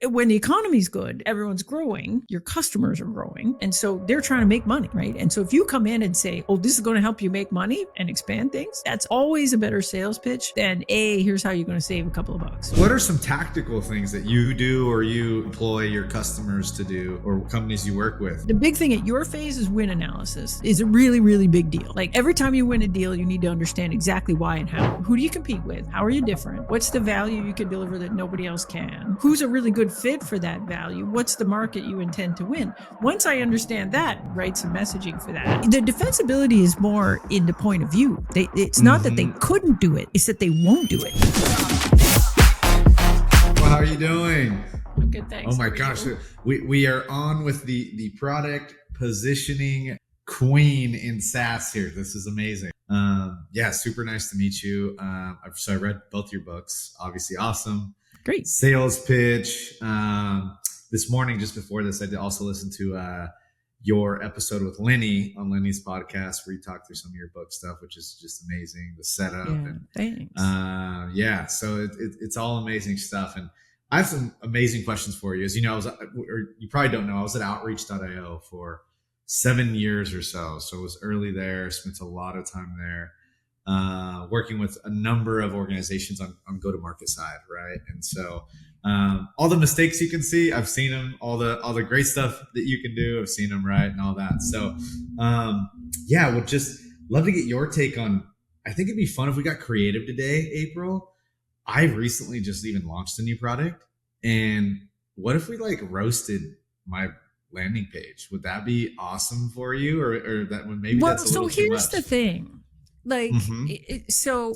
when the economy's good, everyone's growing, your customers are growing. And so they're trying to make money, right? And so if you come in and say, oh, this is going to help you make money and expand things, that's always a better sales pitch than, here's how you're going to save a couple of bucks. What are some tactical things that you do or you employ your customers to do or companies you work with? The big thing at your phase is win analysis. Is a really, really big deal. Like every time you win a deal, you need to understand exactly why and how. Who do you compete with? How are you different? What's the value you can deliver that nobody else can? Who's a really good fit for that value? What's the market you intend to win? Once I understand that, write some messaging for that. The defensibility is more in the point of view. It's not that they couldn't do it, it's that they won't do it. Well, how are you doing? I'm good, thanks. Oh my gosh. We are on with the product positioning queen in SaaS here. This is amazing. Yeah, super nice to meet you. So I read both your books, obviously awesome. Great. Sales pitch. This morning, just before this, I did also listen to your episode with Lenny on Lenny's podcast where you talk through some of your book stuff, which is just amazing. The setup. Thanks. Yeah, so it's all amazing stuff. And I have some amazing questions for you. As you know, or you probably don't know, I was at outreach.io for 7 years or so. So it was early there, spent a lot of time there. Working with a number of organizations on go-to-market side, right? And so all the mistakes you can see, I've seen them. All the great stuff that you can do, I've seen them, right? And all that. So yeah, would just love to get your take on. I think it'd be fun if we got creative today, April. I recently just even launched a new product, and what if we like roasted my landing page? Would that be awesome for you, or that would maybe that's a little too much? So here's the thing. Like, so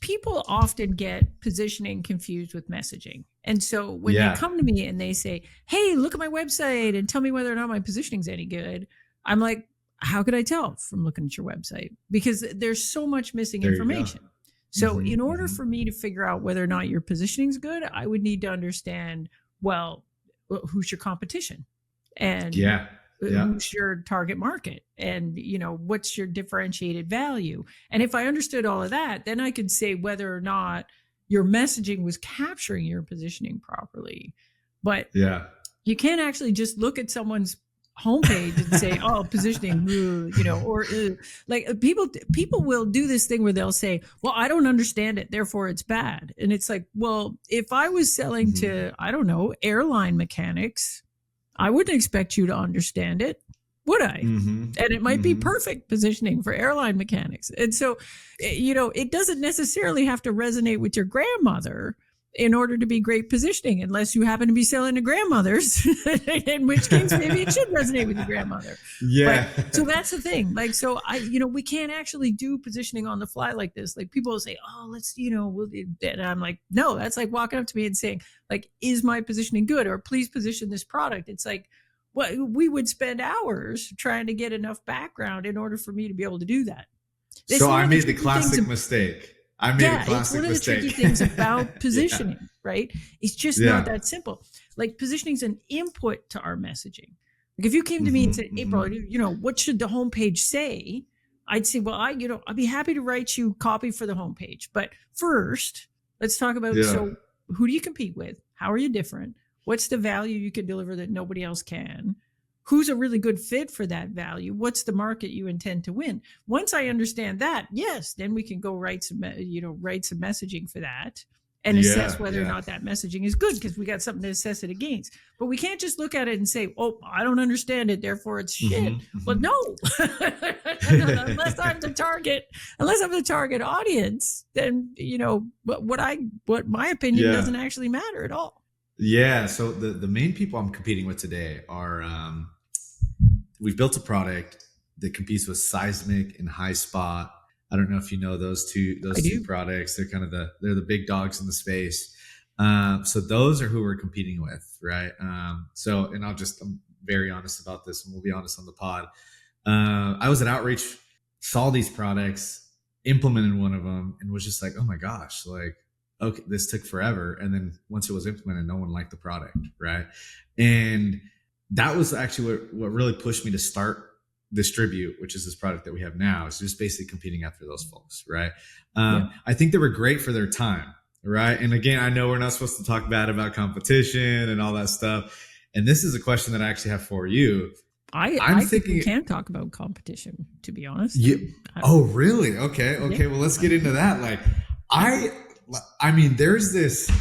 people often get positioning confused with messaging. And so when they come to me and they say, hey, look at my website and tell me whether or not my positioning's any good, I'm like, how could I tell from looking at your website? Because there's so much missing information. So in order for me to figure out whether or not your positioning's good, I would need to understand, well, who's your competition? And who's your target market, and what's your differentiated value? And if I understood all of that, then I could say whether or not your messaging was capturing your positioning properly. But you can't actually just look at someone's homepage and say, oh, positioning, like people will do this thing where they'll say, well, I don't understand it, therefore it's bad. And it's like, well, if I was selling to, I don't know, airline mechanics, I wouldn't expect you to understand it, would I? And it might be perfect positioning for airline mechanics. And so, it doesn't necessarily have to resonate with your grandmother in order to be great positioning, unless you happen to be selling to grandmothers, in which case maybe it should resonate with your grandmother. Yeah. But, so that's the thing. Like, so we can't actually do positioning on the fly like this. Like people will say, oh, let's, and I'm like, no, that's like walking up to me and saying like, is my positioning good? Or please position this product. It's like, well, we would spend hours trying to get enough background in order for me to be able to do that. So I made the classic mistake. It's one of the tricky things about positioning, right? It's just not that simple. Like positioning is an input to our messaging. Like if you came to me and said, April, what should the homepage say? I'd say, well, I'd be happy to write you copy for the homepage. But first, let's talk about, so who do you compete with? How are you different? What's the value you can deliver that nobody else can? Who's a really good fit for that value? What's the market you intend to win? Once I understand that, yes, then we can go write some messaging for that and assess whether or not that messaging is good, because we got something to assess it against. But we can't just look at it and say, oh, I don't understand it, therefore it's shit. Well, no. unless I'm the target audience, then, what my opinion doesn't actually matter at all. Yeah. So the main people I'm competing with today are, we've built a product that competes with Seismic and HighSpot. I don't know if you know those two products. They're kind of they're the big dogs in the space. So those are who we're competing with, right? I'm very honest about this, and we'll be honest on the pod. I was at Outreach, saw these products, implemented one of them, and was just like, oh my gosh, like, okay, this took forever. And then once it was implemented, no one liked the product, right? And that was actually what really pushed me to start Distribute, which is this product that we have now. It's just basically competing after those folks, right? I think they were great for their time. right? And again, I know we're not supposed to talk bad about competition and all that stuff. And this is a question that I actually have for you. I'm I think we thinking, can talk about competition, to be honest. oh, really? Okay. Yeah. Well, let's get into that. Like, I mean, there's this,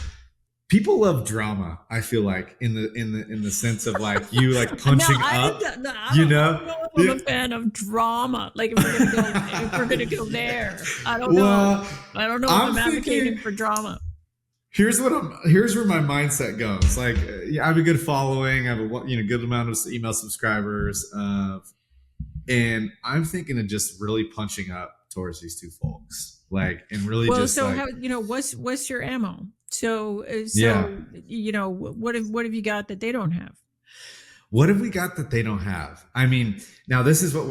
people love drama. I feel like in the sense of like you like punching up, I you don't know? know if I'm Yeah. a fan of drama. Like if we're gonna go there, I don't Well, know. I don't know if I'm I'm advocating thinking, for drama. here's where my mindset goes. Like, I have a good following. I have a good amount of email subscribers, and I'm thinking of just really punching up towards these two folks, like, and really Well, just so like, how what's your ammo? So yeah. what have you got that they don't have? What have we got that they don't have? I mean, now this is what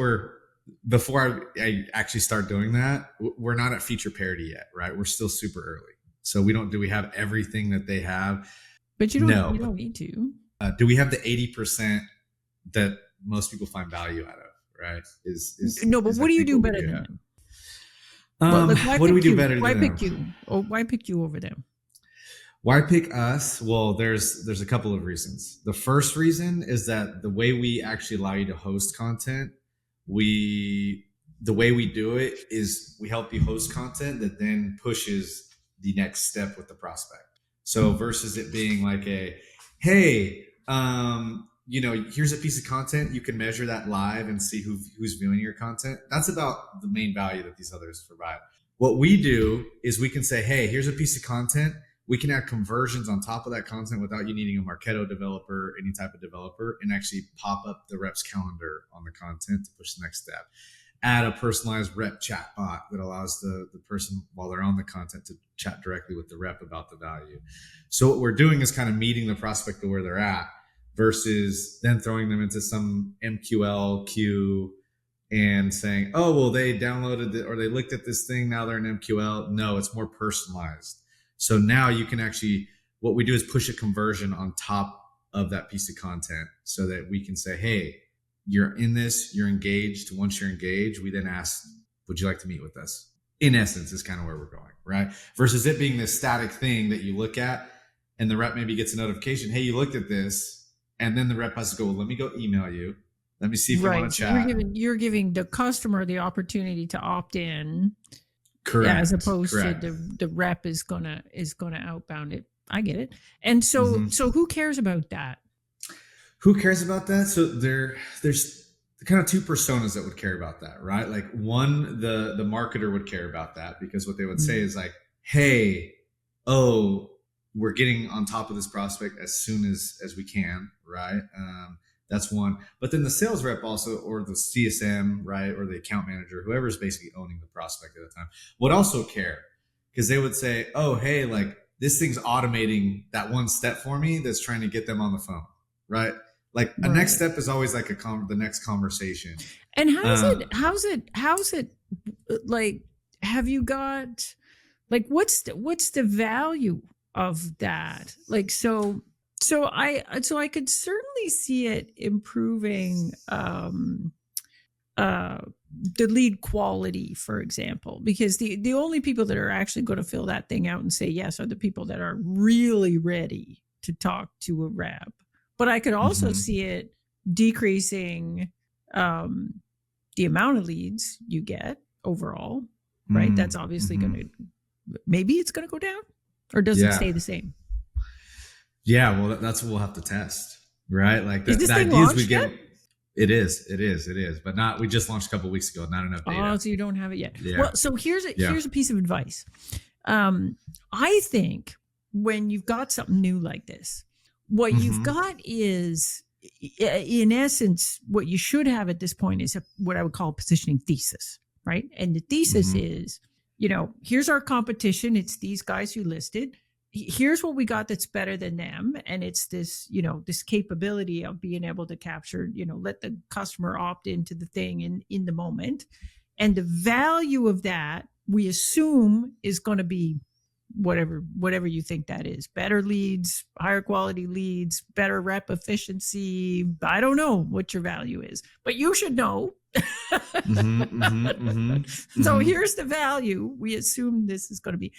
before I actually start doing that, we're not at feature parity yet, right? We're still super early. So do we have everything that they have? But you don't need to. Do we have the 80% that most people find value out of, right? No, but what do you do better than them? What do we do better than them? Why pick you? Oh, why pick you over them? Why pick us? Well, there's a couple of reasons. The first reason is that the way we actually allow you to host content, the way we do it is we help you host content that then pushes the next step with the prospect. So versus it being like hey, here's a piece of content, you can measure that live and see who's viewing your content. That's about the main value that these others provide. What we do is we can say, hey, here's a piece of content. We can add conversions on top of that content without you needing a Marketo developer, any type of developer, and actually pop up the rep's calendar on the content to push the next step. Add a personalized rep chat bot that allows the person while they're on the content to chat directly with the rep about the value. So what we're doing is kind of meeting the prospect to where they're at versus then throwing them into some MQL queue and saying, oh, well, they downloaded it or they looked at this thing. Now they're in MQL. No, it's more personalized. So now you can actually, what we do is push a conversion on top of that piece of content so that we can say, hey, you're in this, you're engaged. Once you're engaged, we then ask, would you like to meet with us? In essence, is kind of where we're going, right? Versus it being this static thing that you look at and the rep maybe gets a notification, hey, you looked at this. And then the rep has to go, well, let me go email you. Let me see if you want to chat. You're giving the customer the opportunity to opt in. Correct. Yeah, as opposed to the rep is gonna outbound it. I get it. And so so who cares about that? Who cares about that? So there's kind of two personas that would care about that, right? Like one, the marketer would care about that because what they would say is like, hey, we're getting on top of this prospect as soon as we can, right? That's one. But then the sales rep also, or the CSM, right, or the account manager, whoever's basically owning the prospect at the time, would also care because they would say, oh, hey, like this thing's automating that one step for me that's trying to get them on the phone, right? Like a next step is always like the next conversation. And how's it like, have you got, like, what's the value of that? Like, so I could certainly see it improving the lead quality, for example, because the only people that are actually going to fill that thing out and say yes are the people that are really ready to talk to a rep. But I could also see it decreasing the amount of leads you get overall, right? That's obviously going to, maybe it's going to go down, or does it stay the same? Yeah, well, that's what we'll have to test, right? Like the ideas we get. It is, but not. We just launched a couple of weeks ago, not enough data. Oh, so you don't have it yet. Yeah. Well, so here's a piece of advice. I think when you've got something new like this, what you've got is, in essence, what you should have at this point is what I would call a positioning thesis, right? And the thesis is, here's our competition. It's these guys who listed. Here's what we got that's better than them. And it's this, this capability of being able to capture, let the customer opt into the thing in the moment. And the value of that, we assume, is going to be whatever you think that is. Better leads, higher quality leads, better rep efficiency. I don't know what your value is, but you should know. So here's the value we assume this is going to be.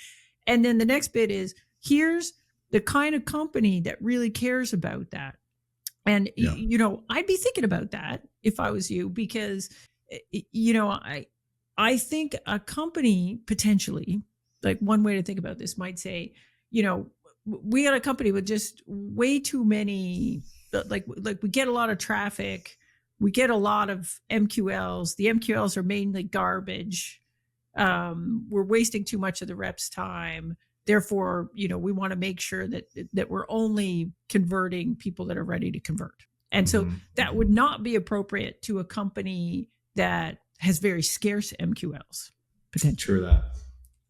And then the next bit is, here's the kind of company that really cares about that. And, I'd be thinking about that if I was you, because, I think a company potentially, like one way to think about this might say, we got a company with just way too many, like we get a lot of traffic. We get a lot of MQLs. The MQLs are mainly garbage. We're wasting too much of the rep's time. Therefore, we want to make sure that we're only converting people that are ready to convert. And so that would not be appropriate to a company that has very scarce MQLs, potentially. True that.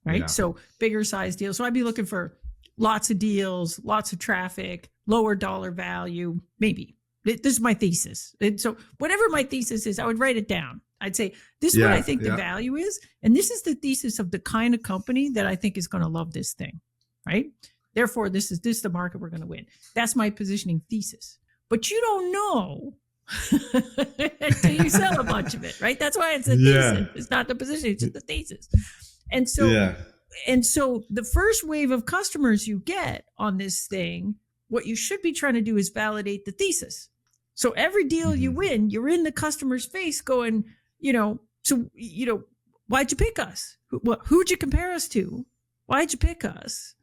Right? Yeah. So bigger size deals. So I'd be looking for lots of deals, lots of traffic, lower dollar value, maybe. This is my thesis. And so whatever my thesis is, I would write it down. I'd say, this is what I think the value is. And this is the thesis of the kind of company that I think is going to love this thing, right? Therefore, this is the market we're going to win. That's my positioning thesis. But you don't know until you sell a bunch of it, right? That's why it's a thesis. It's not the position, it's just the thesis. And so, and so the first wave of customers you get on this thing, what you should be trying to do is validate the thesis. So every deal you win, you're in the customer's face going, why'd you pick us? Who'd you compare us to? Why'd you pick us?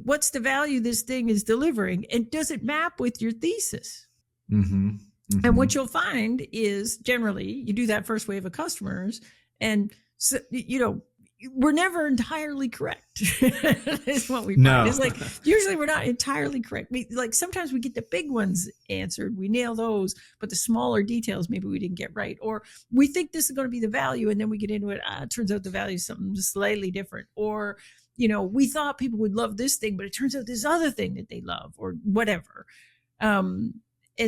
What's the value this thing is delivering? And does it map with your thesis? And what you'll find is generally you do that first wave of customers, and so, we're never entirely correct. Is what we find. No. It's like usually we're not entirely correct. Sometimes we get the big ones answered, we nail those, but the smaller details maybe we didn't get right, or we think this is going to be the value, and then we get into it. It turns out the value is something slightly different, or we thought people would love this thing, but it turns out this other thing that they love, or whatever. And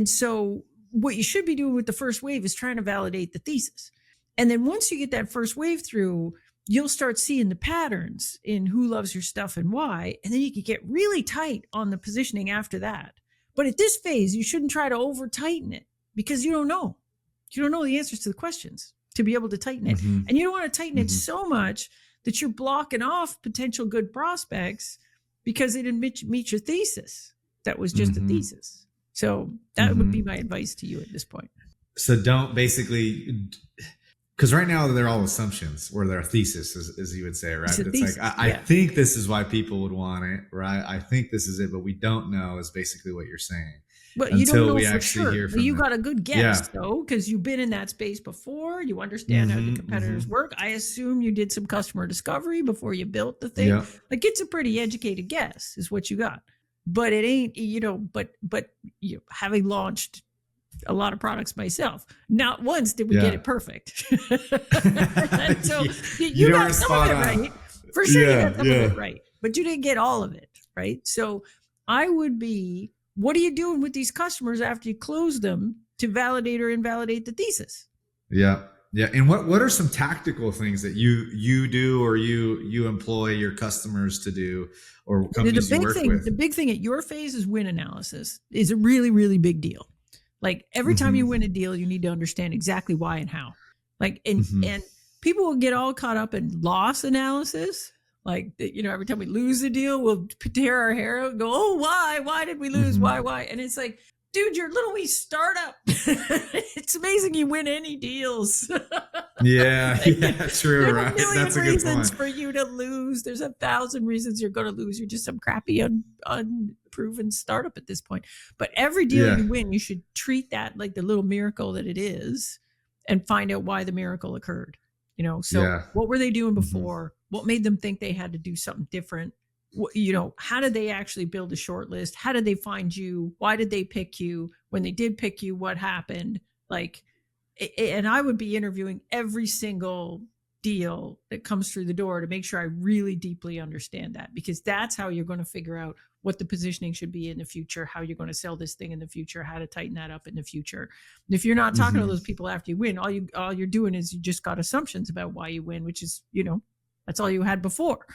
so what you should be doing with the first wave is trying to validate the thesis, and then once you get that first wave through, you'll start seeing the patterns in who loves your stuff and why. And then you can get really tight on the positioning after that. But at this phase, you shouldn't try to over tighten it, because you don't know. You don't know the answers to the questions to be able to tighten it. And you don't want to tighten it so much that you're blocking off potential good prospects because they didn't meet your thesis. That was just a thesis. So that would be my advice to you at this point. So don't basically... Because right now they're all assumptions, or they're thesis, as you would say, right? It's thesis, like, I think this is why people would want it, right? I think this is it, but we don't know is basically what you're saying. But you don't know for sure. You got a good guess, though, because you've been in that space before. You understand how the competitors work. I assume you did some customer discovery before you built the thing. Yeah. Like, it's a pretty educated guess is what you got. But it ain't, but having launched a lot of products myself, not once did we get it perfect. So you got some of it right. For sure, you got some of it right, but you didn't get all of it right. So I would be, what are you doing with these customers after you close them to validate or invalidate the thesis? Yeah. And what are some tactical things that you do, or you employ your customers to do, or companies you work with? The big thing at your phase is win analysis. Is a really, really big deal. Like, every time you win a deal, you need to understand exactly why and how. Like, and people will get all caught up in loss analysis. Like, every time we lose a deal, we'll tear our hair out and go, oh, why? Why did we lose? Why? And it's like, dude, you're a little wee startup. It's amazing you win any deals. Yeah, true, right? That's a good point. There's 1,000,000 reasons for you to lose. There's 1,000 reasons you're going to lose. You're just some crappy, unproven startup at this point. But every deal you win, you should treat that like the little miracle that it is, and find out why the miracle occurred. What were they doing before? What made them think they had to do something different? How did they actually build a short list? How did they find you? Why did they pick you? When they did pick you, what happened? And I would be interviewing every single deal that comes through the door to make sure I really deeply understand that, because that's how you're going to figure out what the positioning should be in the future, how you're going to sell this thing in the future, how to tighten that up in the future. And if you're not talking to those people after you win, all you're doing is you just got assumptions about why you win, which is, that's all you had before.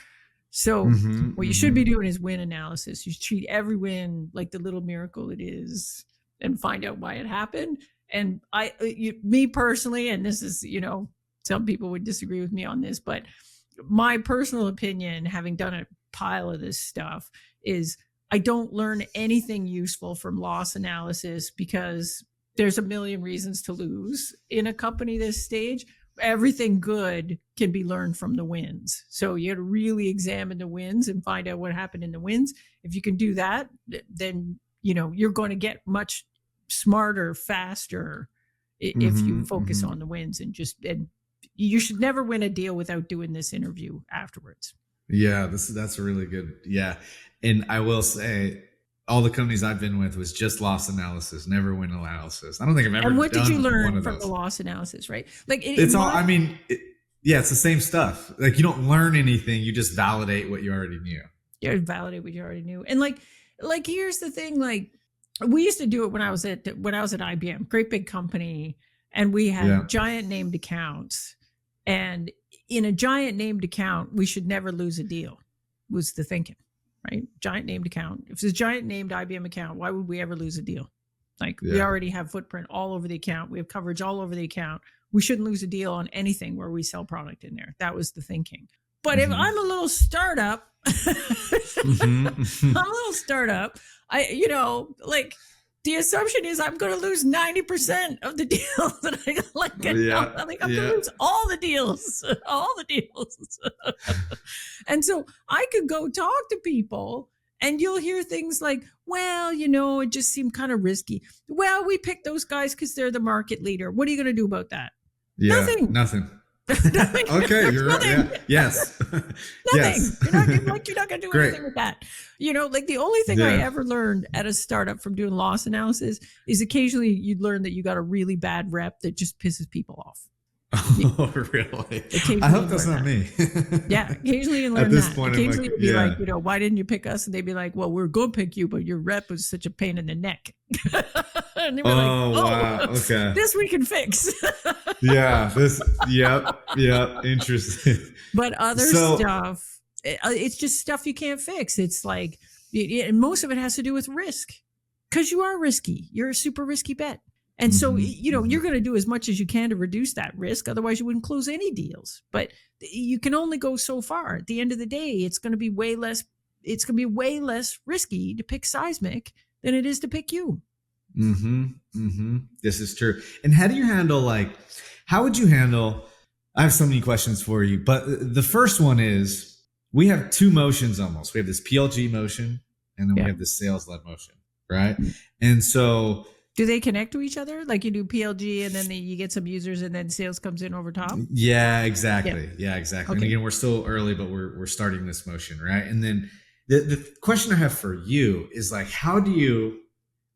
So what you should be doing is win analysis. You treat every win like the little miracle it is, and find out why it happened. And me personally, and this is, some people would disagree with me on this, but my personal opinion, having done a pile of this stuff, is I don't learn anything useful from loss analysis because there's a million reasons to lose in a company this stage. Everything good can be learned from the wins. So you got to really examine the wins and find out what happened in the wins. If you can do that, then you're going to get much smarter, faster if you focus on the wins and you should never win a deal without doing this interview afterwards. Yeah, that's really good. Yeah. And I will say all the companies I've been with was just loss analysis, never win analysis. I don't think I've ever. And what done did you learn from those. the loss analysis, right? Like it's all. I mean, it's the same stuff. Like you don't learn anything; you just validate what you already knew. You validate what you already knew, and like here's the thing: like we used to do it when I was at IBM, great big company, and we had giant named accounts, and in a giant named account, we should never lose a deal. Was the thinking. Right? Giant named account. If it's a giant named IBM account, why would we ever lose a deal? Like we already have footprint all over the account. We have coverage all over the account. We shouldn't lose a deal on anything where we sell product in there. That was the thinking. But if I'm a little startup, I'm a little startup, like the assumption is I'm going to lose 90% of the deals that I like. I'm going to lose all the deals. And so I could go talk to people and you'll hear things like, well, it just seemed kind of risky. Well, we picked those guys because they're the market leader. What are you going to do about that? Yeah, nothing. Nothing. Okay, you're right. Yeah. Yes. Nothing. Yes. You're not going to do anything with that. Like the only thing I ever learned at a startup from doing loss analysis is occasionally you'd learn that you got a really bad rep that just pisses people off. Oh, really? I hope that's not me. Yeah, occasionally you learn at this that. Point, occasionally it'd be like, why didn't you pick us? And they'd be like, well, we're going to pick you, but your rep was such a pain in the neck. And they were wow. Okay. This we can fix. Yep. Interesting. But other stuff, it's just stuff you can't fix. It's like, and most of it has to do with risk because you are risky. You're a super risky bet. And so, you're going to do as much as you can to reduce that risk. Otherwise, you wouldn't close any deals. But you can only go so far. At the end of the day, it's going to be way less risky to pick Seismic than it is to pick you. This is true. And how would you handle, I have so many questions for you, but the first one is we have two motions almost. We have this PLG motion and then we have this sales-led motion, right? And so... Do they connect to each other? Like you do PLG and then you get some users and then sales comes in over top? Yeah, exactly. Yeah, exactly. Okay. And again, we're still early, but we're starting this motion, right? And then the question I have for you is like,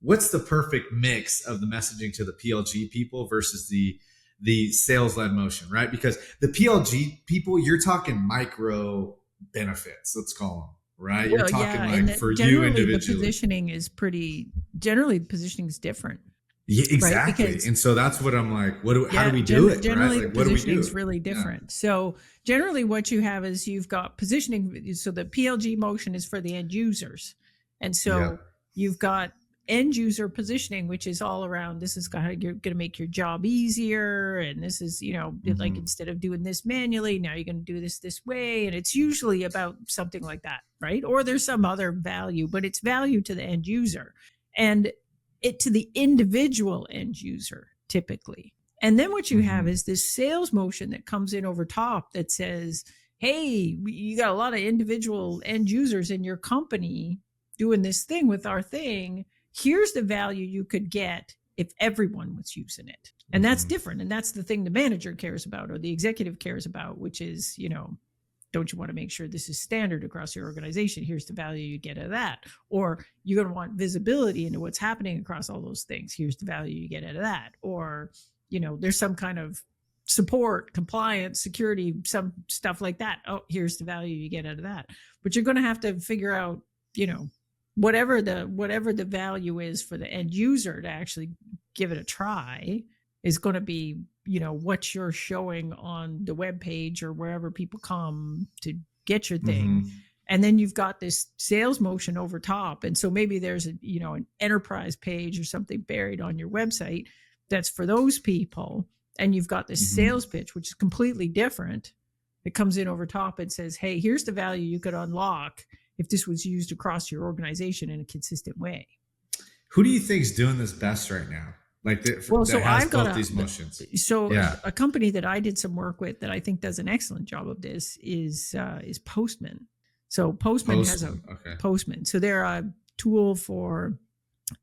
what's the perfect mix of the messaging to the PLG people versus the sales-led motion, right? Because the PLG people, you're talking micro benefits, let's call them. Right, you're talking for you individually. The positioning is generally the positioning is different. Yeah, exactly. Right? And so that's what I'm like. How do we do it? Generally, right? Like, the positioning is really different. Yeah. So generally, what you have is you've got positioning. So the PLG motion is for the end users, and so you've got end user positioning, which is all around, this is how you're going to make your job easier. And this is, like instead of doing this manually, now you're going to do this way. And it's usually about something like that, right? Or there's some other value, but it's value to the end user and it to the individual end user typically. And then what you have is this sales motion that comes in over top that says, hey, you got a lot of individual end users in your company doing this thing with our thing. Here's the value you could get if everyone was using it. And that's different. And that's the thing the manager cares about or the executive cares about, which is, don't you want to make sure this is standard across your organization? Here's the value you get out of that. Or you're going to want visibility into what's happening across all those things. Here's the value you get out of that. Or, there's some kind of support, compliance, security, some stuff like that. Oh, here's the value you get out of that. But you're going to have to figure out, whatever the value is for the end user to actually give it a try is going to be, what you're showing on the web page or wherever people come to get your thing. And then you've got this sales motion over top. And so maybe there's an enterprise page or something buried on your website that's for those people. And you've got this sales pitch, which is completely different that comes in over top and says, hey, here's the value you could unlock if this was used across your organization in a consistent way. Who do you think is doing this best right now? Like has both these motions. So a company that I did some work with that I think does an excellent job of this is Postman. So Postman has a Postman. So they're a tool for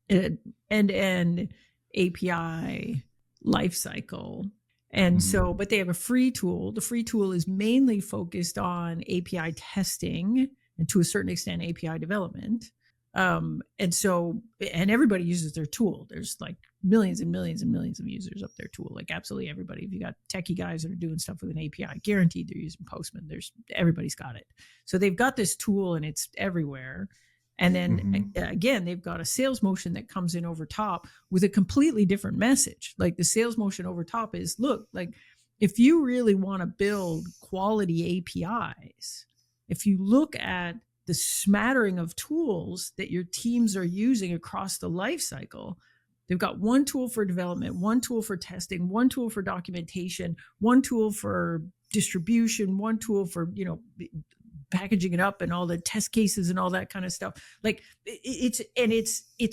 end-to-end API lifecycle. And so, but they have a free tool. The free tool is mainly focused on API testing and to a certain extent API development. And everybody uses their tool. There's like millions and millions and millions of users of their tool. Like absolutely everybody. If you got techie guys that are doing stuff with an API, guaranteed they're using Postman. Everybody's got it. So they've got this tool and it's everywhere. And then again, they've got a sales motion that comes in over top with a completely different message. Like the sales motion over top is, look, like if you really want to build quality APIs, if you look at the smattering of tools that your teams are using across the life cycle, they've got one tool for development, one tool for testing, one tool for documentation, one tool for distribution, one tool for, packaging it up and all the test cases and all that kind of stuff. Like it's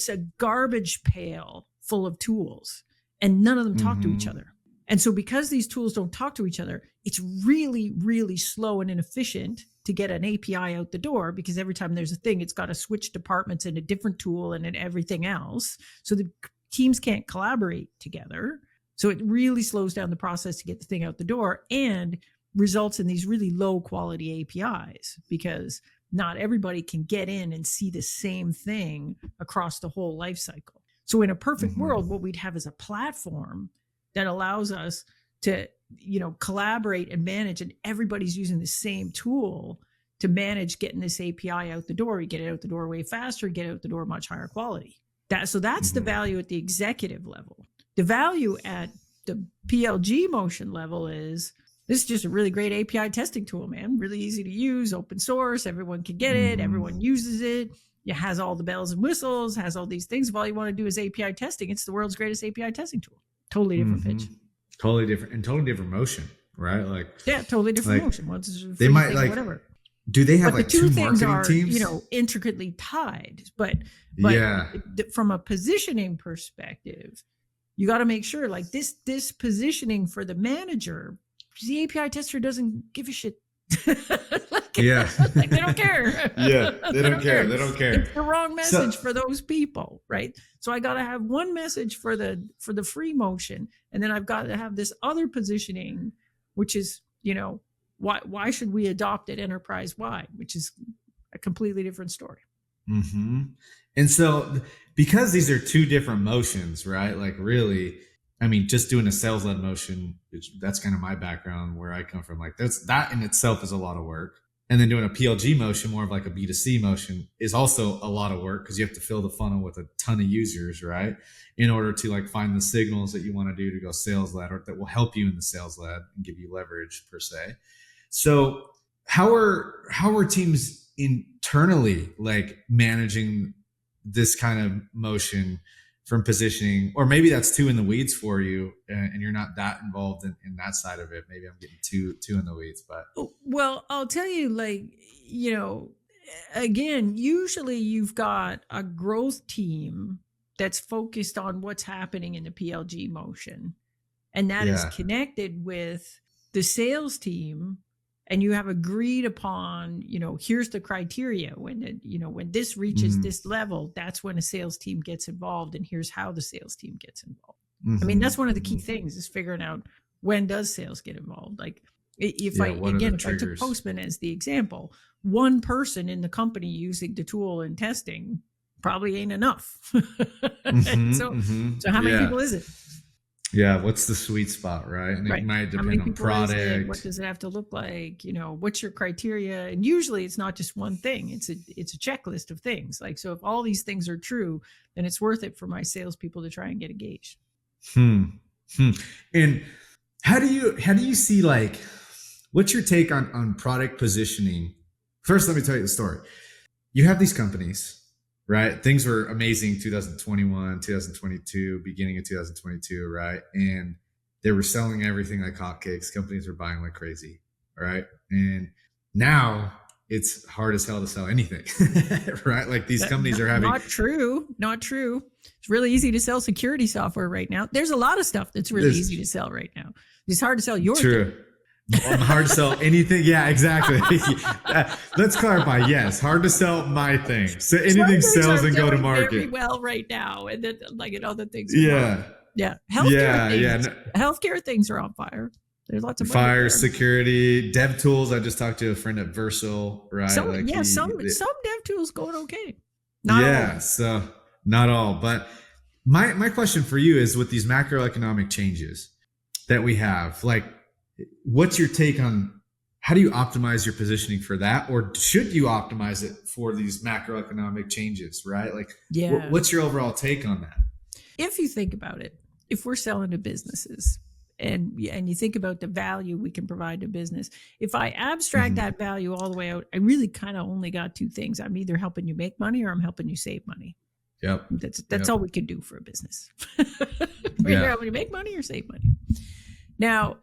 a garbage pail full of tools and none of them talk to each other. And so because these tools don't talk to each other, it's really, really slow and inefficient to get an API out the door, because every time there's a thing, it's got to switch departments in a different tool and in everything else. So the teams can't collaborate together. So it really slows down the process to get the thing out the door and results in these really low quality APIs, because not everybody can get in and see the same thing across the whole life cycle. So in a perfect world, what we'd have is a platform that allows us to, collaborate and manage, and everybody's using the same tool to manage getting this API out the door. You get it out the door way faster, get it out the door much higher quality. That's the value at the executive level. The value at the PLG motion level is, this is just a really great API testing tool, man. Really easy to use, open source. Everyone can get it. Everyone uses it. It has all the bells and whistles, has all these things. If all you want to do is API testing, it's the world's greatest API testing tool. Totally different pitch. Totally different motion, right? Like, yeah, totally different motion. Once is they might like whatever. Do they have like two marketing teams? Intricately tied, but from a positioning perspective, you got to make sure like this positioning for the manager. The API tester doesn't give a shit. Like they don't care. They don't care. They don't care. It's the wrong message for those people, right? So I got to have one message for the free motion, and then I've got to have this other positioning, which is, why should we adopt it enterprise wide, which is a completely different story. And so because these are two different motions, right? Like really, I mean, just doing a sales-led motion, that's kind of my background where I come from. Like that in itself is a lot of work. And then doing a PLG motion, more of like a B2C motion, is also a lot of work, because you have to fill the funnel with a ton of users, right? In order to like find the signals that you want to do to go sales-led, or that will help you in the sales-led and give you leverage per se. So how are teams internally like managing this kind of motion from positioning? Or maybe that's too in the weeds for you, and you're not that involved in that side of it. Maybe I'm getting too in the weeds, but. Well, I'll tell you, like, again, usually you've got a growth team that's focused on what's happening in the PLG motion, and that is connected with the sales team. And you have agreed upon, here's the criteria when this reaches this level, that's when a sales team gets involved, and here's how the sales team gets involved. I mean, that's one of the key things, is figuring out, when does sales get involved? Like if I took Postman as the example, one person in the company using the tool and testing probably ain't enough. So how many people is it? Yeah, what's the sweet spot, right? And it might depend on product. What does it have to look like? What's your criteria? And usually it's not just one thing. It's a checklist of things. Like, so if all these things are true, then it's worth it for my salespeople to try and get engaged. And how do you see, like, what's your take on product positioning? First, let me tell you the story. You have these companies, right? Things were amazing 2021, 2022, beginning of 2022, right? And they were selling everything like hotcakes. Companies were buying like crazy, right? And now it's hard as hell to sell anything, right? Like these companies are having. Not true. It's really easy to sell security software right now. There's a lot of stuff that's really easy to sell right now. It's hard to sell your thing. Hard to sell anything. Yeah, exactly. Let's clarify. Yes, hard to sell my thing. So anything sells and go to market very well right now, and then other things. Yeah, Healthcare things are on fire. There's lots of fire, security, dev tools. I just talked to a friend at Versal, right? Some dev tools going okay. So not all. But my question for you is, with these macroeconomic changes that we have, like, what's your take on how do you optimize your positioning for that, or should you optimize it for these macroeconomic changes, right? Like, what's your overall take on that? If you think about it, if we're selling to businesses and you think about the value we can provide to business, if I abstract that value all the way out, I really kind of only got two things. I'm either helping you make money or I'm helping you save money. Yep. That's all we can do for a business. Either helping you make money or save money. Now,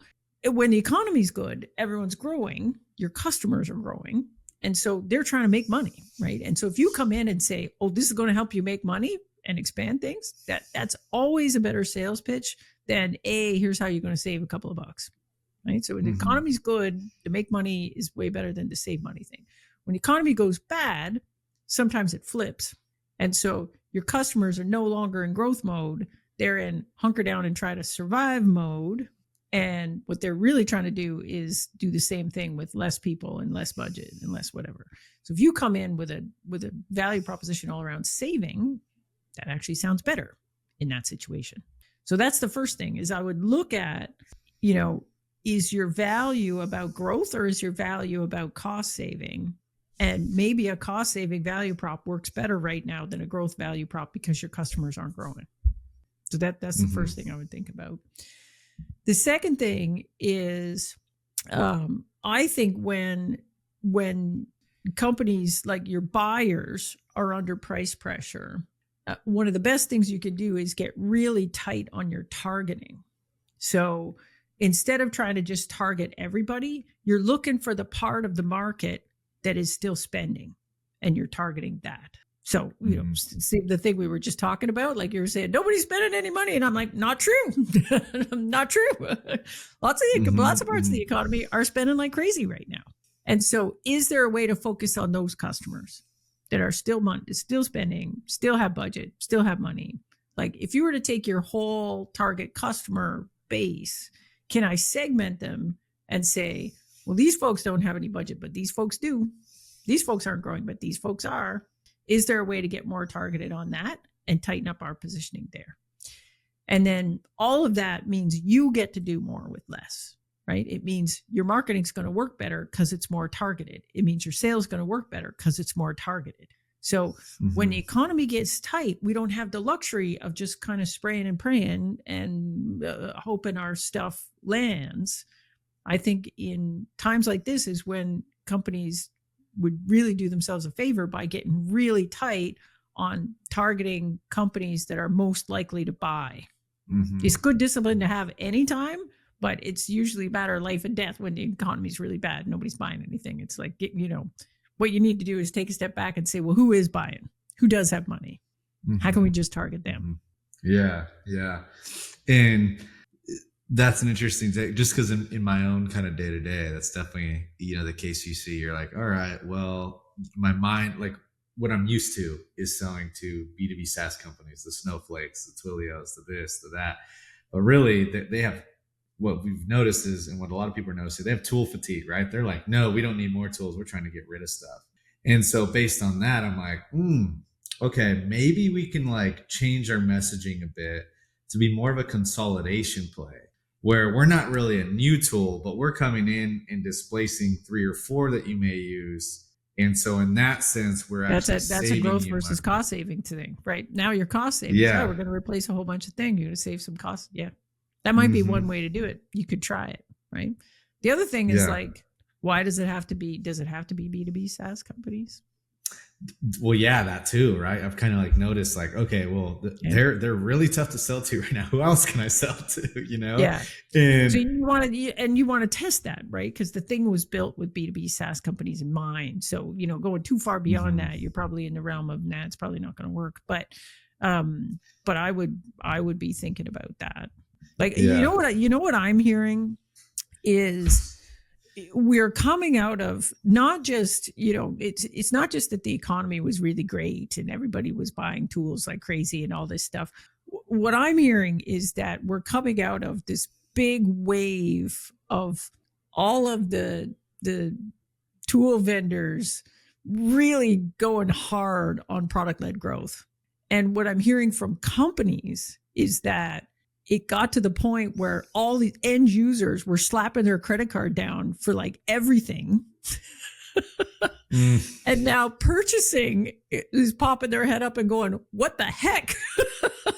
when the economy's good, everyone's growing, your customers are growing, and so they're trying to make money, right? And so if you come in and say, oh, this is going to help you make money and expand things, that's always a better sales pitch than here's how you're going to save a couple of bucks, right? So when the economy's good, to make money is way better than to save money thing. When the economy goes bad, sometimes it flips. And so your customers are no longer in growth mode. They're in hunker down and try to survive mode. And what they're really trying to do is do the same thing with less people and less budget and less whatever. So if you come in with a value proposition all around saving, that actually sounds better in that situation. So that's the first thing, is I would look at, is your value about growth or is your value about cost saving? And maybe a cost saving value prop works better right now than a growth value prop because your customers aren't growing. So that's the first thing I would think about. The second thing is, I think when companies like your buyers are under price pressure, one of the best things you can do is get really tight on your targeting. So instead of trying to just target everybody, you're looking for the part of the market that is still spending, and you're targeting that. So, see the thing we were just talking about, like you were saying, nobody's spending any money. And I'm like, not true. Not true. Lots of parts of the economy are spending like crazy right now. And so is there a way to focus on those customers that are still spending, still have budget, still have money? Like if you were to take your whole target customer base, can I segment them and say, well, these folks don't have any budget, but these folks do. These folks aren't growing, but these folks are. Is there a way to get more targeted on that and tighten up our positioning there? And then all of that means you get to do more with less, right? It means your marketing's going to work better because it's more targeted. It means your sales is going to work better because it's more targeted. So when the economy gets tight, we don't have the luxury of just kind of spraying and praying and hoping our stuff lands. I think in times like this is when companies would really do themselves a favor by getting really tight on targeting companies that are most likely to buy. It's good discipline to have anytime, but it's usually a matter of life and death when the economy is really bad. Nobody's buying anything. It's like, what you need to do is take a step back and say, well, who is buying? Who does have money? How can we just target them? Yeah. And that's an interesting take, just because in my own kind of day to day, that's definitely, the case you see. You're like, all right, well, my mind, like what I'm used to is selling to B2B SaaS companies, the Snowflakes, the Twilios, the this, the that. But really, they have, what we've noticed is, and what a lot of people are noticing, they have tool fatigue, right? They're like, no, we don't need more tools. We're trying to get rid of stuff. And so based on that, I'm like, okay, maybe we can like change our messaging a bit to be more of a consolidation play, where we're not really a new tool, but we're coming in and displacing 3 or 4 that you may use. And so in that sense, we're actually that's a growth versus cost saving thing, right? Now you're cost saving. Yeah. We're going to replace a whole bunch of things. You're going to save some costs. Yeah. That might be one way to do it. You could try it, right? The other thing is like, why does it have to be B2B SaaS companies? Well, yeah, that too, right? I've kind of like noticed like, okay, well, Yeah. they're really tough to sell to right now. Who else can I sell to, Yeah. So And you want to test that, right? Because the thing was built with B2B SaaS companies in mind. So, going too far beyond mhm. that, you're probably in the realm of, nah, it's probably not going to work. But I would be thinking about that. Like, Yeah. you know what I'm hearing is we're coming out of not just, it's not just that the economy was really great and everybody was buying tools like crazy and all this stuff. What I'm hearing is that we're coming out of this big wave of all of the tool vendors really going hard on product led growth. And what I'm hearing from companies is that it got to the point where all the end users were slapping their credit card down for like everything. Mm. And now purchasing is popping their head up and going, what the heck?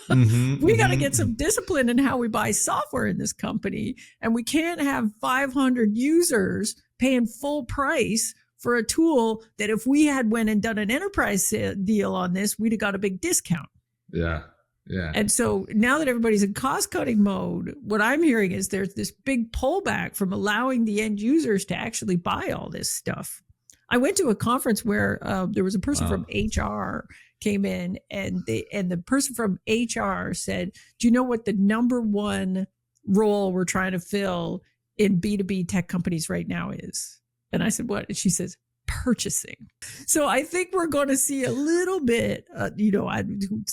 We got to get some discipline in how we buy software in this company. And we can't have 500 users paying full price for a tool that if we had went and done an enterprise deal on this, we'd have got a big discount. Yeah. Yeah. And so now that everybody's in cost cutting mode, what I'm hearing is there's this big pullback from allowing the end users to actually buy all this stuff. I went to a conference where there was a person from HR came in, and the person from HR said, "Do you know what the number one role we're trying to fill in B2B tech companies right now is?" And I said, "What?" And she says, "Purchasing." So I think we're going to see a little bit,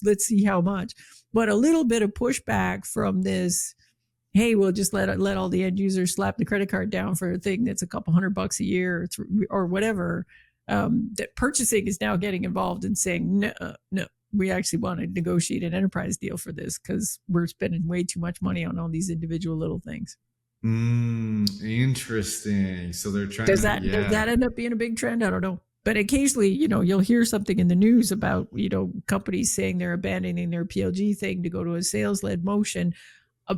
let's see how much, but a little bit of pushback from this. Hey, we'll just let all the end users slap the credit card down for a thing that's a couple $100 a year or whatever. That purchasing is now getting involved and saying, no, we actually want to negotiate an enterprise deal for this because we're spending way too much money on all these individual little things. Interesting. So they're trying does that end up being a big trend? I don't know. But occasionally, you'll hear something in the news about, companies saying they're abandoning their PLG thing to go to a sales-led motion.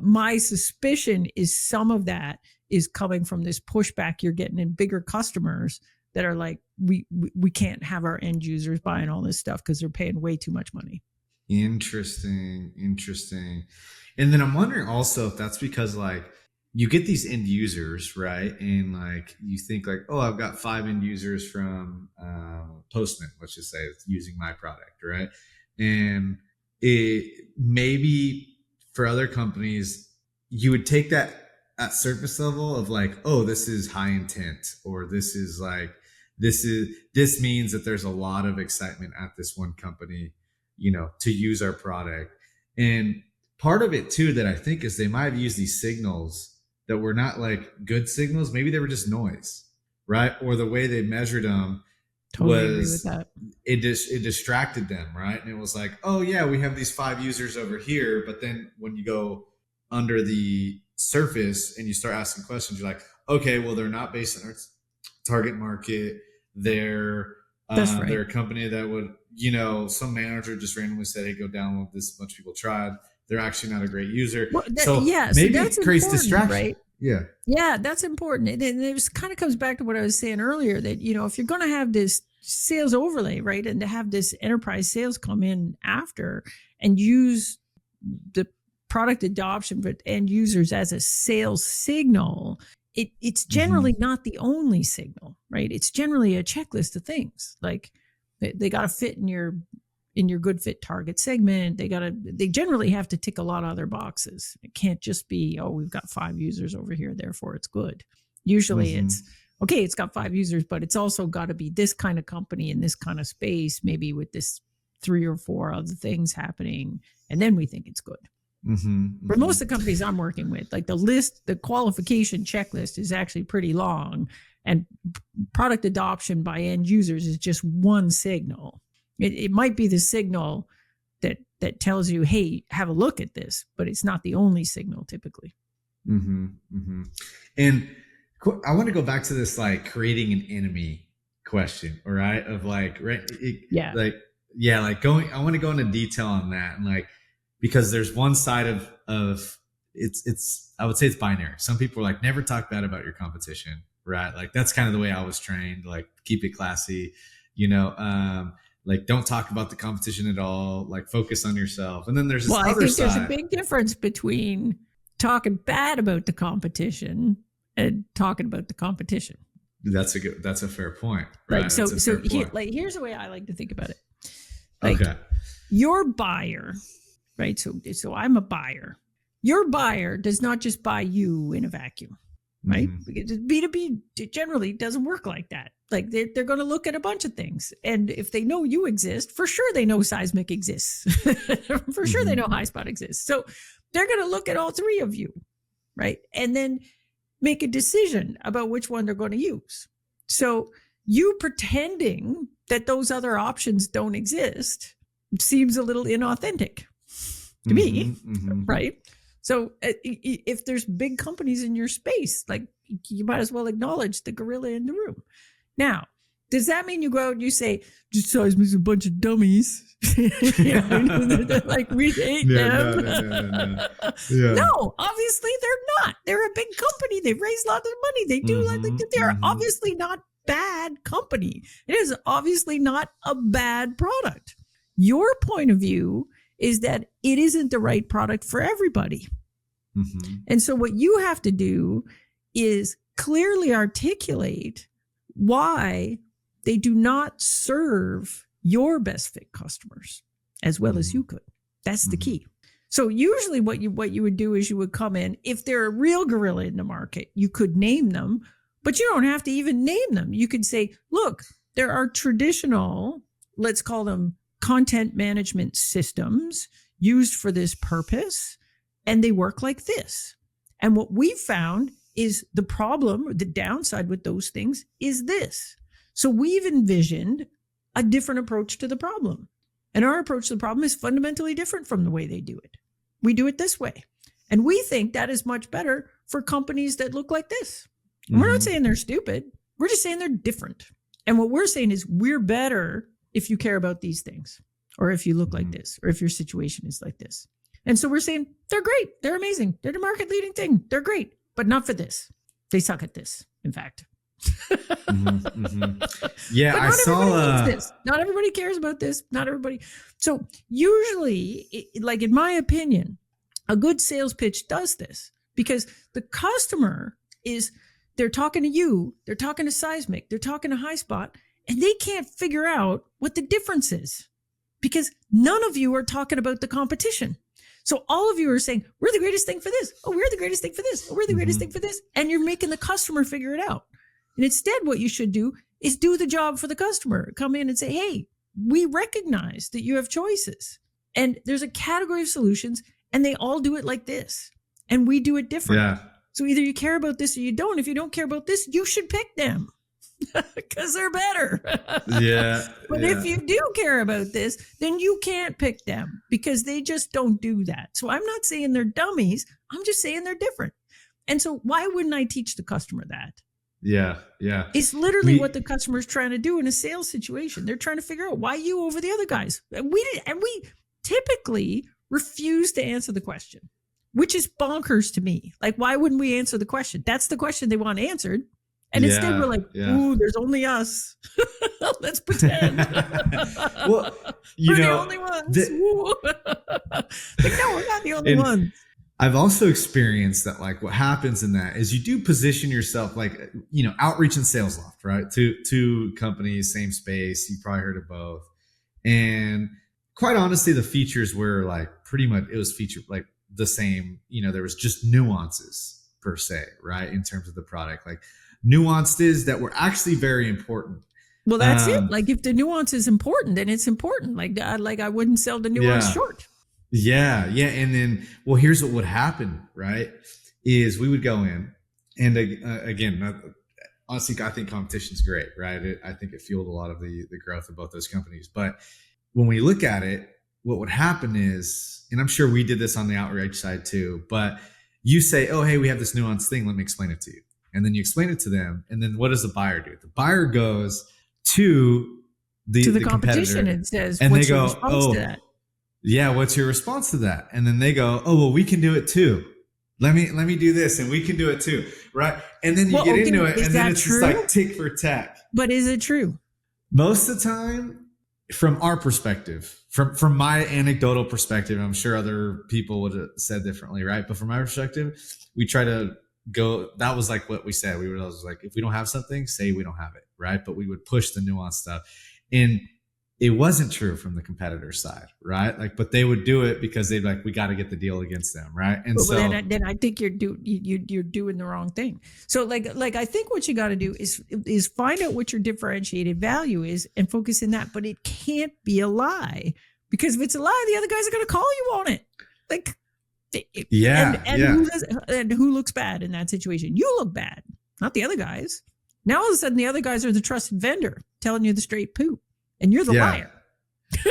My suspicion is some of that is coming from this pushback you're getting in bigger customers that are like, we can't have our end users buying all this stuff because they're paying way too much money. Interesting. And then I'm wondering also if that's because like you get these end users, right? And like you think like, oh, I've got 5 end users from Postman, let's just say, using my product, right? And it maybe for other companies, you would take that at surface level of like, oh, this is high intent, or this means that there's a lot of excitement at this one company, to use our product. And part of it too that I think is they might have used these signals that were not like good signals. Maybe they were just noise, right? Or the way they measured them totally agree with that. It distracted them, right? And it was like, oh yeah, we have these 5 users over here, but then when you go under the surface and you start asking questions, you're like, okay, well, they're not based on our target market. They're right. They're a company that would, some manager just randomly said, hey, go download this, a bunch of people tried. They're actually not a great user. Well, maybe that's it creates distraction, right? Yeah, that's important. And it kind of comes back to what I was saying earlier, that, if you're going to have this sales overlay, right, and to have this enterprise sales come in after and use the product adoption for end users as a sales signal, it's generally not the only signal, right? It's generally a checklist of things. Like they got to fit in your good fit target segment. They generally have to tick a lot of other boxes. It can't just be, oh, we've got 5 users over here, therefore it's good. Usually it's, okay, it's got 5 users, but it's also got to be this kind of company in this kind of space, maybe with this 3 or 4 other things happening. And then we think it's good. For most of the companies I'm working with, like the qualification checklist is actually pretty long, and product adoption by end users is just one signal. It might be the signal that tells you, hey, have a look at this, but it's not the only signal typically. And I want to go back to this, like creating an enemy question, all right? Of like, right? I want to go into detail on that, and like, because there's one side of it's I would say it's binary. Some people are like, never talk bad about your competition, right? Like that's kind of the way I was trained, like keep it classy. like don't talk about the competition at all, like focus on yourself. And then there's this I other think side. There's a big difference between talking bad about the competition and talking about the competition. That's a fair point. Right. Like, so here's the way I like to think about it. Like, okay. Your buyer, right? So I'm a buyer. Your buyer does not just buy you in a vacuum, right? Mm-hmm. Because B2B generally doesn't work like that. Like they're going to look at a bunch of things. And if they know you exist, for sure they know Seismic exists. For sure they know Highspot exists. So they're going to look at all three of you, right? And then make a decision about which one they're going to use. So you pretending that those other options don't exist seems a little inauthentic to me, right? So if there's big companies in your space, like you might as well acknowledge the gorilla in the room. Now, does that mean you go out and you say, just Seismic's a bunch of dummies? Like we hate them. No. No, obviously they're not. They're a big company. They raise lots of money. They do they're obviously not bad company. It is obviously not a bad product. Your point of view is that it isn't the right product for everybody. And so what you have to do is clearly articulate why they do not serve your best fit customers as well as you could. That's the key. So usually what you would do is you would come in, if they're a real gorilla in the market, you could name them, but you don't have to even name them. You could say, look, there are traditional, let's call them content management systems used for this purpose, and they work like this. And what we found is the problem, the downside with those things is this. So we've envisioned a different approach to the problem. And our approach to the problem is fundamentally different from the way they do it. We do it this way. And we think that is much better for companies that look like this. And we're not saying they're stupid. We're just saying they're different. And what we're saying is we're better if you care about these things, or if you look like this, or if your situation is like this. And so we're saying they're great. They're amazing. They're the market leading thing. They're great, but not for this. They suck at this, in fact. Yeah, but I saw this. Not everybody cares about this. Not everybody. So usually, like in my opinion, a good sales pitch does this because the customer they're talking to you, they're talking to Seismic, they're talking to Highspot, and they can't figure out what the difference is because none of you are talking about the competition. So all of you are saying, we're the greatest thing for this. Oh, we're the greatest thing for this. Oh, we're the greatest thing for this. And you're making the customer figure it out. And instead, what you should do is do the job for the customer. Come in and say, hey, we recognize that you have choices. And there's a category of solutions, and they all do it like this. And we do it different. Yeah. So either you care about this or you don't. If you don't care about this, you should pick them because they're better. But if you do care about this, then you can't pick them because they just don't do that. So I'm not saying they're dummies. I'm just saying they're different. And so why wouldn't I teach the customer that? Yeah. It's literally what the customer's trying to do in a sales situation. They're trying to figure out why you over the other guys. And we typically refuse to answer the question, which is bonkers to me. Like, why wouldn't we answer the question? That's the question they want answered. And instead we're like, ooh, there's only us. Let's pretend. Well, we're the only ones. Like, no, we're not the only ones. I've also experienced that, like, what happens in that is you do position yourself like, outreach and sales loft, right? Two companies, same space. You probably heard of both. And quite honestly, the features were like pretty much, it was featured like the same, there was just nuances per se, right? In terms of the product, like nuances that were actually very important. Well, that's it. Like if the nuance is important, then it's important. Like I wouldn't sell the nuance short. Yeah. And then, well, here's what would happen, right? Is we would go in and again, honestly, I think competition's great, right? I think it fueled a lot of the growth of both those companies. But when we look at it, what would happen is, and I'm sure we did this on the outreach side too, but you say, oh, hey, we have this nuance thing. Let me explain it to you. And then you explain it to them. And then what does the buyer do? The buyer goes to the competition and says, and what's your response to that? Yeah, what's your response to that? And then they go, oh, well, we can do it too. Let me do this and we can do it too. Right. And then you get into it and then it's just like tick for tack. But is it true? Most of the time, from our perspective, from my anecdotal perspective, I'm sure other people would have said differently, right? But from my perspective, we try to go, that was like what we said. We were always like, if we don't have something, say we don't have it, right? But we would push the nuance stuff. And it wasn't true from the competitor side, right? Like, but they would do it because they'd like, we got to get the deal against them, right? And so then I think you're doing the wrong thing. So like I think what you got to do is find out what your differentiated value is and focus in that. But it can't be a lie, because if it's a lie, the other guys are going to call you on it. Like, and who looks bad in that situation? You look bad, not the other guys. Now all of a sudden the other guys are the trusted vendor telling you the straight poop. And you're the liar.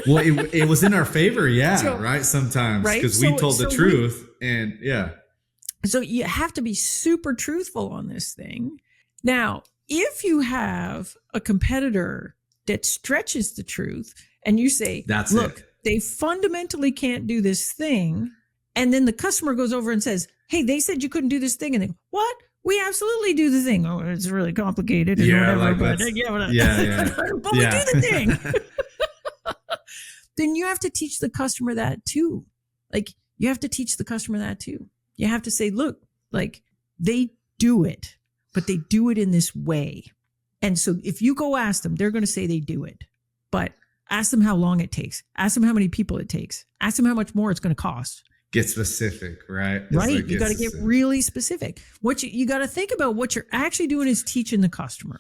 Well, it was in our favor, right? Sometimes, right? Because we told the truth, and So you have to be super truthful on this thing. Now, if you have a competitor that stretches the truth, and you say, "Look, they fundamentally can't do this thing," and then the customer goes over and says, "Hey, they said you couldn't do this thing," and they go, "What? We absolutely do the thing. Oh, it's really complicated and whatever. Like but but we do the thing." Then you have to teach the customer that too. Like, you have to teach the customer that too. You have to say, look, like, they do it, but they do it in this way. And so if you go ask them, they're going to say they do it. But ask them how long it takes. Ask them how many people it takes. Ask them how much more it's going to cost. Get specific, right? Right. Like, you got to get really specific. What you got to think about, what you're actually doing is teaching the customer.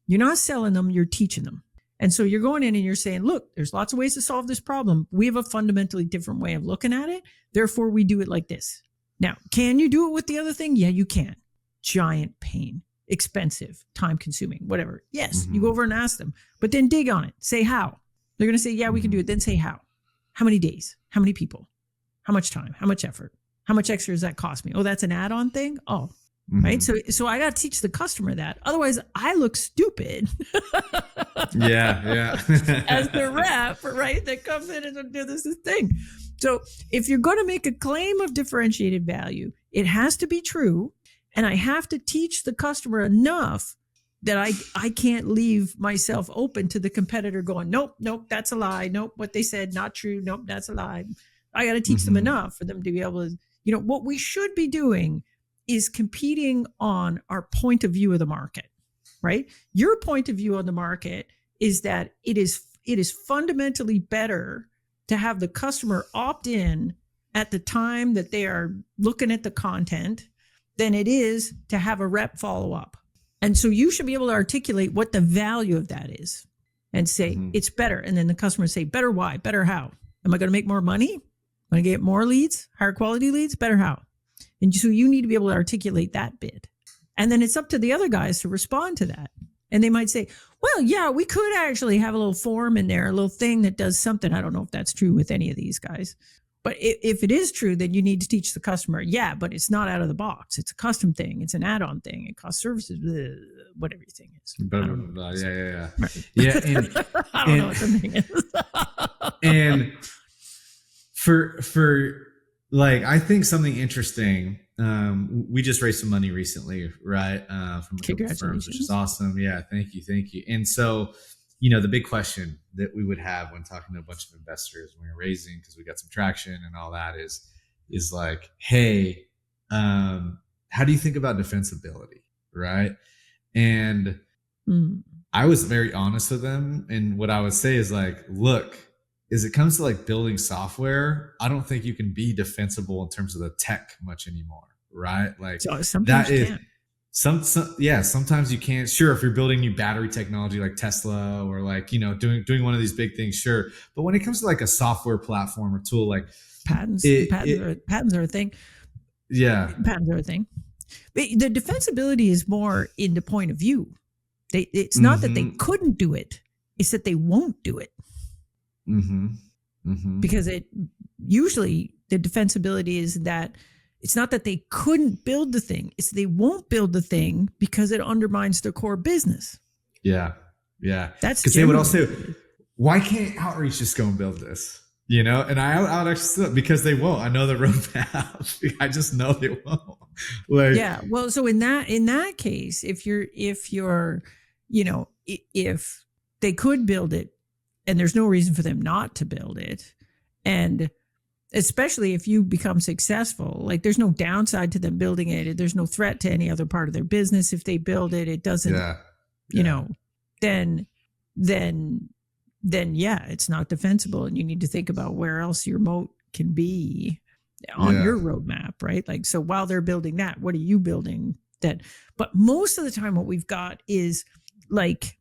You're not selling them, you're teaching them. And so you're going in and you're saying, look, there's lots of ways to solve this problem. We have a fundamentally different way of looking at it. Therefore, we do it like this. Now, can you do it with the other thing? Yeah, you can. Giant pain, expensive, time consuming, whatever. Yes, you go over and ask them, but then dig on it. Say how. They're going to say, yeah, we can do it. Then say how. How many days? How many people? How much time? How much effort? How much extra does that cost me? Oh, that's an add-on thing? Oh, right. So I got to teach the customer that. Otherwise, I look stupid. As the rep, right, that comes in and do this thing. So if you're going to make a claim of differentiated value, it has to be true. And I have to teach the customer enough that I can't leave myself open to the competitor going, nope, that's a lie. Nope, what they said, not true. Nope, that's a lie. I got to teach them enough for them to be able to, what we should be doing is competing on our point of view of the market, right? Your point of view on the market is that it is fundamentally better to have the customer opt in at the time that they are looking at the content than it is to have a rep follow up. And so you should be able to articulate what the value of that is and say, it's better. And then the customer say, better why? Better how? Am I going to make more money? Am I going to get more leads, higher quality leads? Better how? And so you need to be able to articulate that bit. And then it's up to the other guys to respond to that. And they might say, well, yeah, we could actually have a little form in there, a little thing that does something. I don't know if that's true with any of these guys. But if it is true, then you need to teach the customer, yeah, but it's not out of the box. It's a custom thing. It's an add-on thing. It costs services, what everything is. Yeah. Right. Yeah. And, I don't know what the thing is. And for like, I think something interesting, we just raised some money recently, right? From a couple of firms, which is awesome. Yeah. Thank you. And so, the big question that we would have when talking to a bunch of investors when we're raising, because we got some traction and all that is like, hey, how do you think about defensibility? Right. And I was very honest with them. And what I would say is like, look, as it comes to like building software, I don't think you can be defensible in terms of the tech much anymore. Right. Like that is sometimes you can't. Sure. If you're building new battery technology like Tesla or like, doing one of these big things. Sure. But when it comes to like a software platform or tool, like patents are a thing. Yeah. Patents are a thing. But the defensibility is more in the point of view. It's not that they couldn't do it. It's that they won't do it. Because usually the defensibility is that it's not that they couldn't build the thing. It's they won't build the thing because it undermines their core business. Yeah. That's because they would also, why can't Outreach just go and build this? And I would actually, because they won't. I know the roadmap. I just know they won't. Like, yeah. Well, so in that case, if they could build it, and there's no reason for them not to build it. And especially if you become successful, like there's no downside to them building it. There's no threat to any other part of their business. If they build it, it doesn't, you know, then yeah, it's not defensible. And you need to think about where else your moat can be on your roadmap, right? Like, so while they're building that, what are you building that? But most of the time what we've got is like,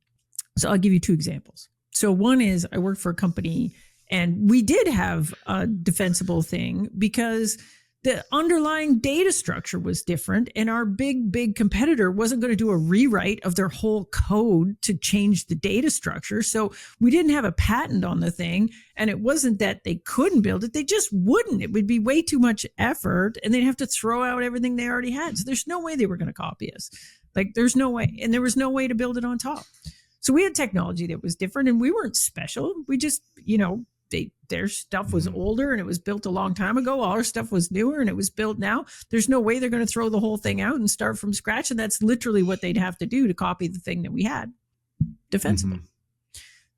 so I'll give you two examples. So one is I worked for a company and we did have a defensible thing because the underlying data structure was different, and our big competitor wasn't going to do a rewrite of their whole code to change the data structure. So we didn't have a patent on the thing, and it wasn't that they couldn't build it. They just wouldn't. It would be way too much effort, and they'd have to throw out everything they already had. So there's no way they were going to copy us. Like, there's no way. And there was no way to build it on top. So we had technology that was different, and we weren't special. We just, you know, their stuff was older and it was built a long time ago. All our stuff was newer and it was built now. There's no way they're going to throw the whole thing out and start from scratch. And that's literally what they'd have to do to copy the thing that we had. Defensible.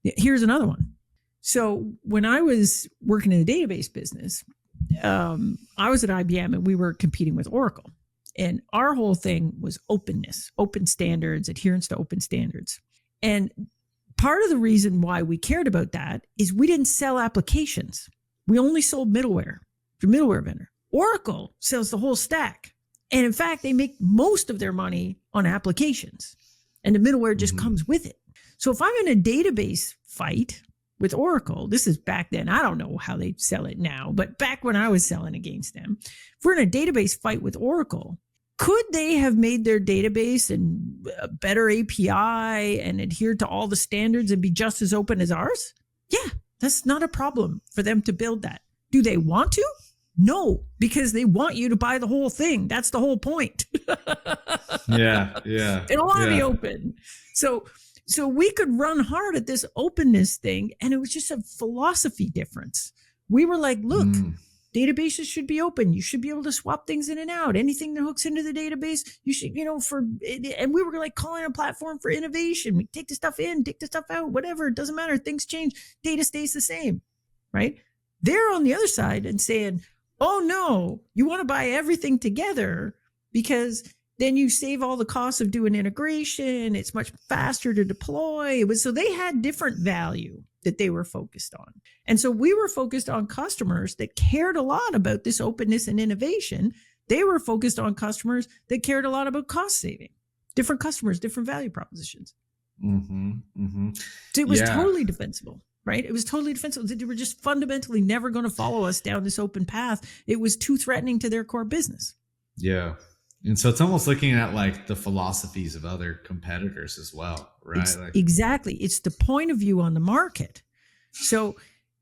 Here's another one. So when I was working in the database business, I was at IBM and we were competing with Oracle. And our whole thing was openness, open standards, adherence to open standards. And part of the reason why we cared about that is we didn't sell applications. We only sold middleware, the middleware vendor. Oracle sells the whole stack. And in fact, they make most of their money on applications. And the middleware just comes with it. So if I'm in a database fight with Oracle, this is back then, I don't know how they sell it now, but back when I was selling against them, if we're in a database fight with Oracle, could they have made their database and a better API and adhere to all the standards and be just as open as ours? Yeah, that's not a problem for them to build that. Do they want to? No, because they want you to buy the whole thing. That's the whole point. Yeah. They don't want to be open. So we could run hard at this openness thing, and it was just a philosophy difference. We were like, look, databases should be open. You should be able to swap things in and out. Anything that hooks into the database, you should, you know, and we were like calling a platform for innovation. We take the stuff in, take the stuff out, whatever. It doesn't matter. Things change. Data stays the same, right? They're on the other side and saying, oh no, you want to buy everything together because then you save all the costs of doing integration. It's much faster to deploy. So they had different value that they were focused on. And so we were focused on customers that cared a lot about this openness and innovation. They were focused on customers that cared a lot about cost saving. Different customers, different value propositions. So it was totally defensible, right? It was totally defensible. They were just fundamentally never going to follow us down this open path. It was too threatening to their core business. Yeah. And so it's almost looking at like the philosophies of other competitors as well, right? Exactly. It's the point of view on the market. So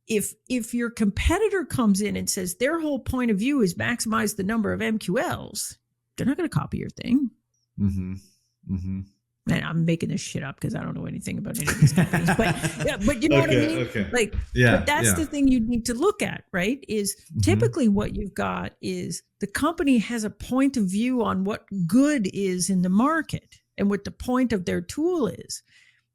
if your competitor comes in and says their whole point of view is maximize the number of MQLs, they're not going to copy your thing. And I'm making this shit up because I don't know anything about any of these companies, but you know what I mean? Okay. Like, but that's the thing you need to look at, right? Is typically what you've got is the company has a point of view on what good is in the market and what the point of their tool is.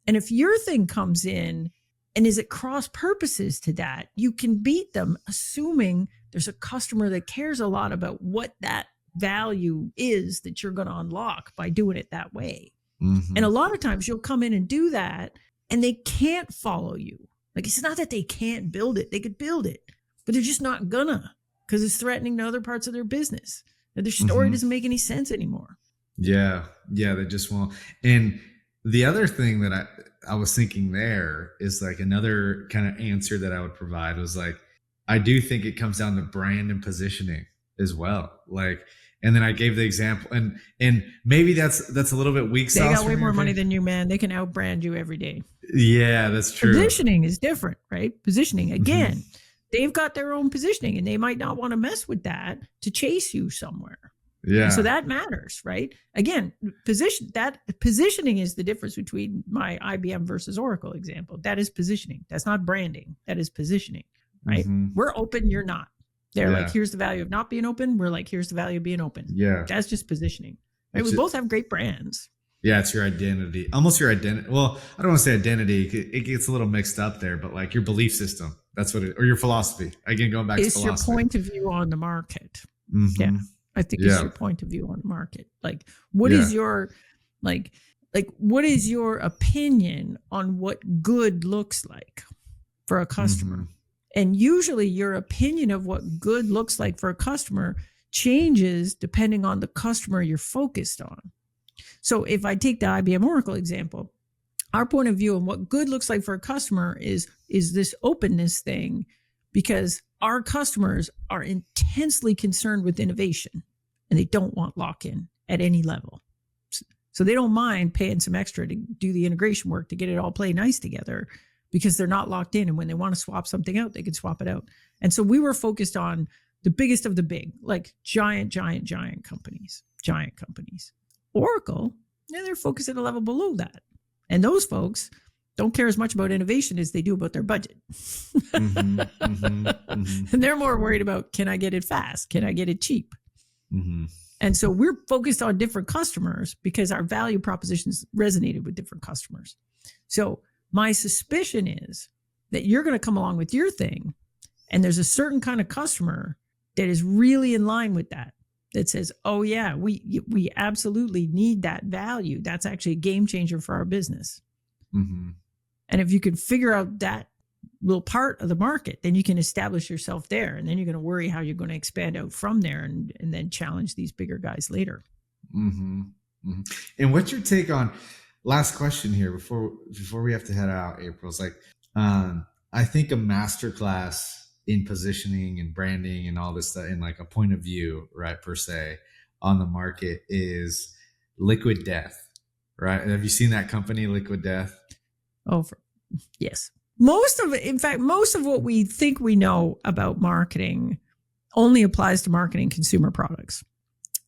And if your thing comes in and is it cross purposes to that, you can beat them, assuming there's a customer that cares a lot about what that value is that you're going to unlock by doing it that way. And a lot of times you'll come in and do that and they can't follow you. Like, it's not that they can't build it. They could build it, but they're just not gonna because it's threatening to other parts of their business. And their story doesn't make any sense anymore. Yeah, they just won't. And the other thing that I was thinking there is like another kind of answer that I would provide was like, I do think it comes down to brand and positioning as well. Like, and then I gave the example, and maybe that's a little bit weak sauce. They got way more money than you, man. They can outbrand you every day. Yeah, that's true. Positioning is different, right? Positioning, again, they've got their own positioning, and they might not want to mess with that to chase you somewhere. Yeah. And so that matters, right? Again, positioning is the difference between my IBM versus Oracle example. That is positioning. That's not branding. That is positioning, right? We're open. You're not. They're like, here's the value of not being open. We're like, here's the value of being open. Yeah. That's just positioning. Right? We both have great brands. Yeah, it's your identity. Almost your identity. Well, I don't want to say identity. It gets a little mixed up there, but like your belief system. That's what it, or your philosophy. Again, going back to It's your philosophy. point of view on the market. Mm-hmm. Yeah. I think it's your point of view on the market. Like, what is your, like, what is your opinion on what good looks like for a customer? Mm-hmm. And usually your opinion of what good looks like for a customer changes depending on the customer you're focused on. So if I take the IBM Oracle example, our point of view on what good looks like for a customer is this openness thing, because our customers are intensely concerned with innovation and they don't want lock-in at any level. So they don't mind paying some extra to do the integration work to get it all play nice together, because they're not locked in. And when they want to swap something out, they can swap it out. And so we were focused on the biggest of the big, like giant companies. Oracle, they're focused at a level below that. And those folks don't care as much about innovation as they do about their budget. And they're more worried about, can I get it fast? Can I get it cheap? Mm-hmm. And so we're focused on different customers because our value propositions resonated with different customers. So my suspicion is that you're going to come along with your thing, and there's a certain kind of customer that is really in line with that says, oh yeah, we absolutely need that value. That's actually a game changer for our business. Mm-hmm. And if you can figure out that little part of the market, then you can establish yourself there. And then you're going to worry how you're going to expand out from there and then challenge these bigger guys later. Mm-hmm. Mm-hmm. And what's your take on, last question here before we have to head out, April, it's like, I think a masterclass in positioning and branding and all this stuff, and like a point of view, right, per se, on the market is Liquid Death, right? Have you seen that company, Liquid Death? Oh, yes. Most of what we think we know about marketing only applies to marketing consumer products.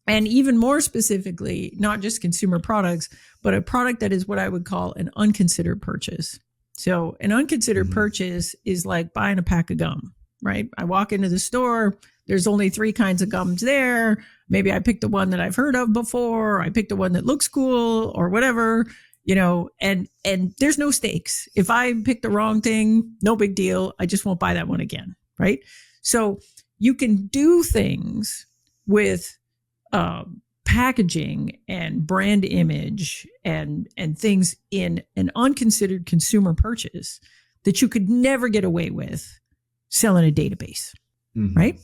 And even more specifically, not just consumer products, but a product that is what I would call an unconsidered purchase. So an unconsidered purchase is like buying a pack of gum, right? I walk into the store, there's only 3 kinds of gums there. Maybe I picked the one that I've heard of before. I picked the one that looks cool or whatever, and there's no stakes. If I pick the wrong thing, no big deal. I just won't buy that one again, right? So you can do things with packaging and brand image and things in an unconsidered consumer purchase that you could never get away with selling a database, right?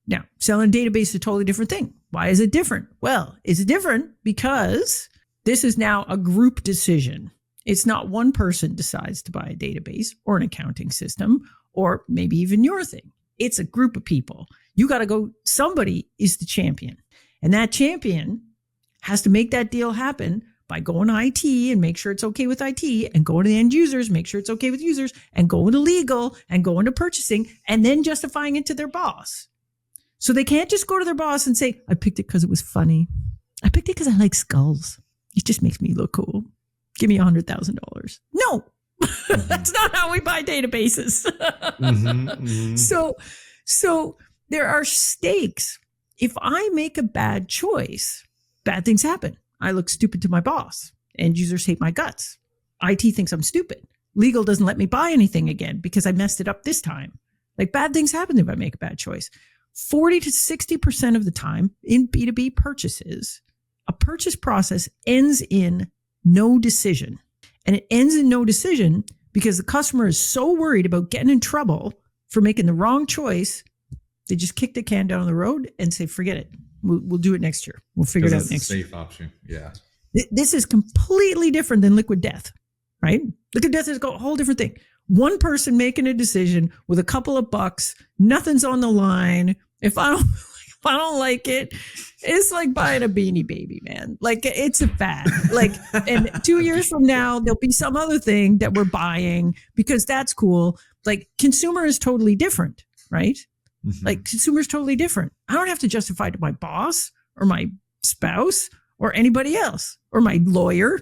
Now, selling a database is a totally different thing. Why is it different? Well, it's different because this is now a group decision. It's not one person decides to buy a database or an accounting system or maybe even your thing. It's a group of people. You got to go, somebody is the champion. And that champion has to make that deal happen by going to IT and make sure it's okay with IT, and going to the end users, make sure it's okay with users, and going to legal and going to purchasing, and then justifying it to their boss. So they can't just go to their boss and say, I picked it because it was funny. I picked it because I like skulls. It just makes me look cool. Give me $100,000. No, that's not how we buy databases. So there are stakes. If I make a bad choice, bad things happen. I look stupid to my boss. End users hate my guts. IT thinks I'm stupid. Legal doesn't let me buy anything again because I messed it up this time. Like, bad things happen if I make a bad choice. 40 to 60% of the time in B2B purchases, a purchase process ends in no decision. And it ends in no decision because the customer is so worried about getting in trouble for making the wrong choice. They just kick the can down the road and say, forget it. We'll do it next year. We'll figure it out next year. Safe option. Yeah. This is completely different than Liquid Death, right? Liquid Death is a whole different thing. One person making a decision with a couple of bucks, nothing's on the line. If I don't like it, it's like buying a Beanie Baby, man. Like, it's a fad. Like, and 2 years from now, there'll be some other thing that we're buying because that's cool. Like, consumer is totally different, right? Like, consumer is totally different. I don't have to justify to my boss or my spouse or anybody else or my lawyer.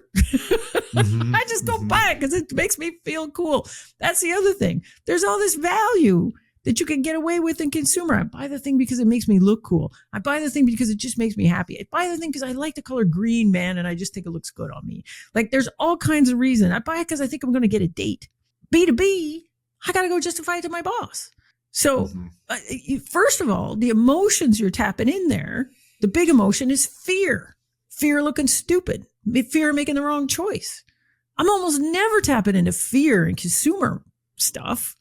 I just go buy it because it makes me feel cool. That's the other thing. There's all this value that you can get away with in consumer. I buy the thing because it makes me look cool. I buy the thing because it just makes me happy. I buy the thing because I like the color green, man, and I just think it looks good on me. Like there's all kinds of reasons. I buy it because I think I'm going to get a date. B2B, I got to go justify it to my boss. So first of all, the emotions you're tapping in there, the big emotion is fear. Fear looking stupid. Fear of making the wrong choice. I'm almost never tapping into fear in consumer stuff.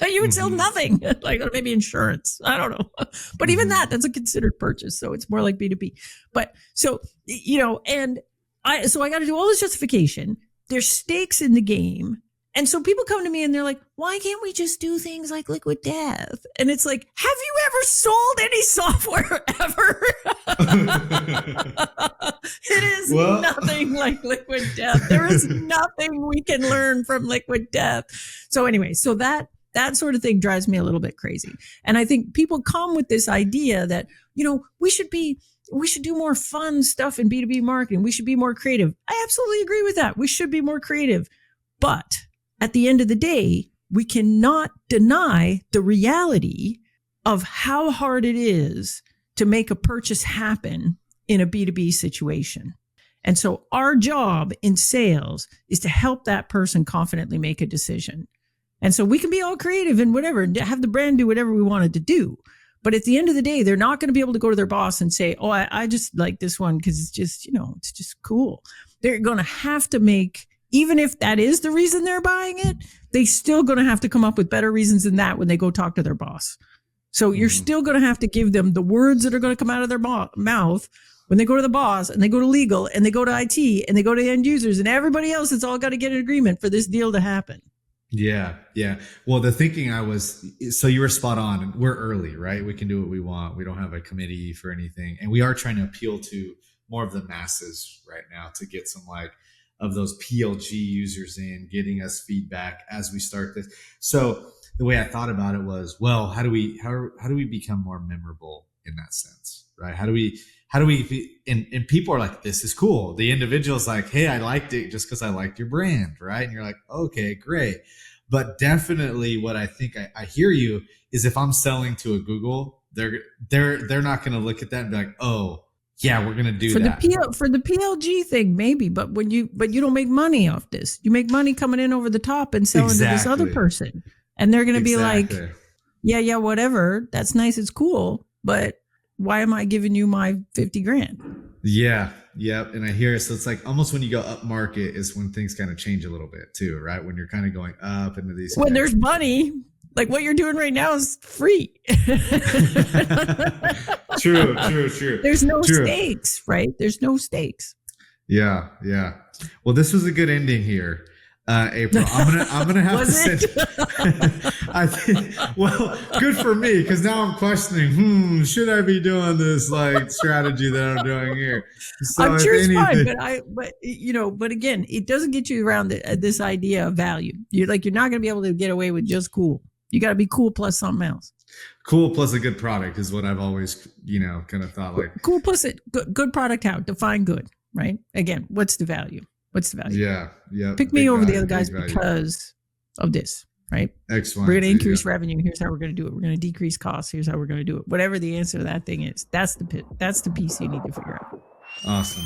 You would sell nothing, like maybe insurance. I don't know. But even that's a considered purchase. So it's more like B2B. But so, and I got to do all this justification. There's stakes in the game. And so people come to me and they're like, why can't we just do things like Liquid Death? And it's like, have you ever sold any software ever? It is nothing like Liquid Death. There is nothing we can learn from Liquid Death. So anyway, so that sort of thing drives me a little bit crazy. And I think people come with this idea that, we should do more fun stuff in B2B marketing. We should be more creative. I absolutely agree with that. We should be more creative. But at the end of the day, we cannot deny the reality of how hard it is to make a purchase happen in a B2B situation. And so our job in sales is to help that person confidently make a decision. And so we can be all creative and whatever, and have the brand do whatever we wanted to do. But at the end of the day, they're not going to be able to go to their boss and say, oh, I just like this one because it's just, it's just cool. They're going to have to make, even if that is the reason they're buying it, they still going to have to come up with better reasons than that when they go talk to their boss. So you're still going to have to give them the words that are going to come out of their mouth when they go to the boss and they go to legal and they go to IT and they go to the end users and everybody else. It's all got to get an agreement for this deal to happen. Yeah. Yeah. Well, the thinking so you were spot on. We're early, right? We can do what we want. We don't have a committee for anything. And we are trying to appeal to more of the masses right now to get some of those PLG users in, getting us feedback as we start this. So the way I thought about it was, well, how do we become more memorable in that sense, right? How do we be, and people are like, this is cool. The individual's like, hey, I liked it just because I liked your brand, right? And you're like, okay, great. But definitely what I think I hear you is if I'm selling to a Google, they're not going to look at that and be like, oh, yeah, we're going to do that. For the PLG thing, maybe, but you don't make money off this. You make money coming in over the top and selling to this other person. And they're going to be like, yeah, whatever. That's nice. It's cool. But why am I giving you my 50 grand? Yeah. Yep. And I hear it. So it's like almost when you go up market is when things kind of change a little bit too, right? When you're kind of going up into these. When there's money, like what you're doing right now is free. True. There's no stakes, right? There's no stakes. Yeah. Well, this was a good ending here. April, I'm gonna have to send. I think. Well, good for me because now I'm questioning. Should I be doing this strategy that I'm doing here? So I'm sure it's fine, but again, it doesn't get you around this idea of value. You're not going to be able to get away with just cool. You got to be cool plus something else. Cool plus a good product is what I've always, kind of thought. Cool plus good product. How define good, right? Again, what's the value? What's the value? Yeah. Pick me over the other guys because of this, right? Excellent. We're going to increase revenue. Here's how we're going to do it. We're going to decrease costs. Here's how we're going to do it. Whatever the answer to that thing is, that's the piece you need to figure out. Awesome.